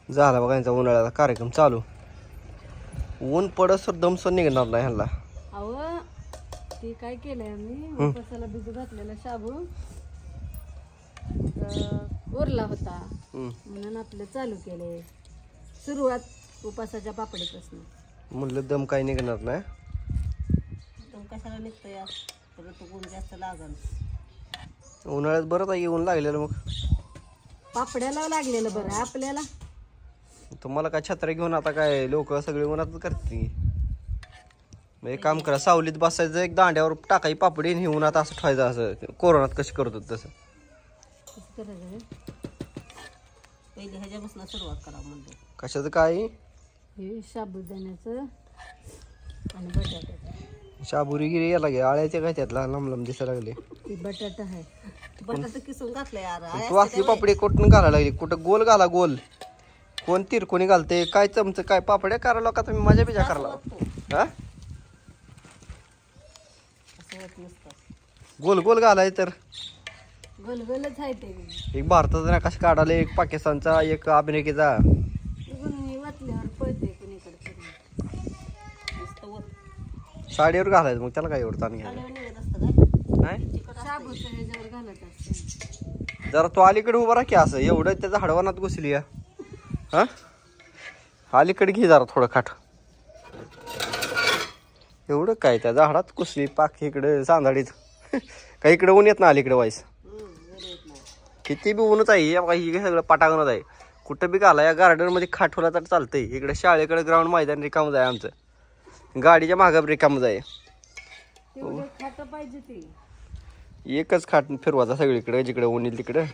झाला बघा यांचा उन्हाळ्याचा कार्यक्रम चालू. ऊन पडस दमसर निघणार नाही ह्याला. अहो ते काय केलंय आम्ही उपासाला भिजू घातलेला शाबू उरला होता म्हणून आपलं चालू केले सुरुवात उपासाच्या पापडीपासून. म्हणलं दम काही निघणार नाही. दम कशाला निघतो या परत ऊन जास्त लागल. उन्हाळ्यात बरंच आहे ऊन लागलेलं. मग पापड्याला लागलेलं बरं आपल्याला. तुम्हाला काय छत्र्या घेऊन आता काय लोक सगळे उन्हातच करते. म्हणजे काम करा सावलीत बसायचं एक दांड्यावर टाकाई पापडी हे उन्हात असं ठेवायचं. असं कोरोनात कशी करत होत तसं पहिले ह्याच्यापासून सुरुवात करा म्हणजे. कशाचं काय हे साबुदाण्याचं आणि बटाट्याचं. शाबुरीगिरी याला गे आळ्याच्या काय त्यातला लांब दिसायला लागले. ते बटाटा आहे. बटाटा किसून घातलं यार. तू असली पापडी कुठून घालायला लागली. कुठं गोल घाला गोल. कोण तिरकोणी घालते काय चमच काय पापड्या करायला का तुम्ही मजा बिजा करायला. हा गोल गोल घालाय तर गोलगोलच आहे ते. एक भारताचा नकाश काढायला एक पाकिस्तानचा एक अमेरिकेचा. वाचल्यावर पळते कुणीकडे साडीवर घालायचं मग त्याला काय एवढं ताण घ्यायला नाही. शाबूचं ह्याच्यावर घालत असते. जरा तो अलीकडे उभा राहा की असं एवढं त्याचा हडवानात घुसली या. हा अलीकडे घे जरा थोडं खाट. एवढं काय त्या झाडात कुसली पाक इकडे सांधाडीत. काही इकडे ऊन येत ना अलीकडे वाईस. किती बी ऊनच आहे या काही सगळं पटागणच आहे. कुठं बी घाला या गार्डन मध्ये खाठवला तर चालतंय. इकडे शाळेकडे ग्राउंड मैदान रिकामच आहे आमचं. गाडीच्या मागं रिकामच आहे. पाहिजे ते एकच खाट फिरवायचा सगळीकडे जिकडे ऊन येईल तिकडे.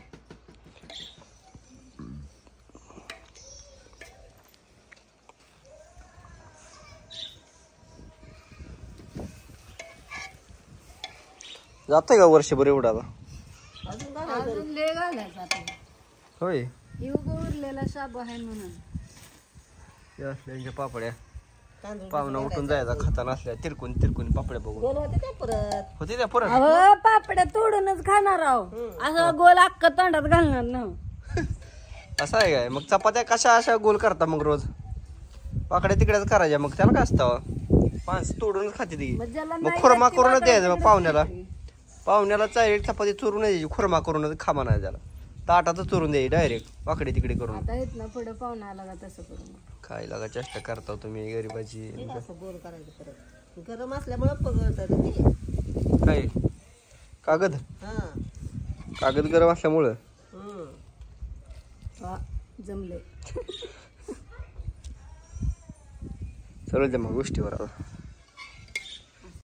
जातंय का वर्षभर एवढा अजून लय घालायचं आता. होय उरलेला शाबू आहे म्हणून. असल्या पापड्या पाहुणा उठून जायचा खाताना असल्या तिरकून तिरकून पापड्या बघून गोल होते काय परत होती त्या परत. अहो पापड्या तोडूनच खाणार आहो. असं गोल अख्खा तोंडात घालणार ना. असं आहे काय. मग चपात्या कशा अशा गोल करता मग रोज. पाकड्या तिकड्याच करायच्या मग त्याला काय असतं माणसं तोडूनच खाते ती. मग खुर्मा करूनच द्यायचं मग पाहुण्याला डायरेक्ट चपाती चोरून द्यायची. खुर्मा करूनच खा म्हणायचं त्याला. ताटातच चोरून द्यायची डायरेक्ट वाकडे तिकडे करून. आता येत ना पुढे पाहुणा आला का तसं करून काय लागा चेष्टा करता तुम्ही गरीबाची. असं गोल करायचं परत गरम असल्यामुळे पगळत काय कागद हा कागद गरम असल्यामुळं जमले. सरळ मग गोष्टीवर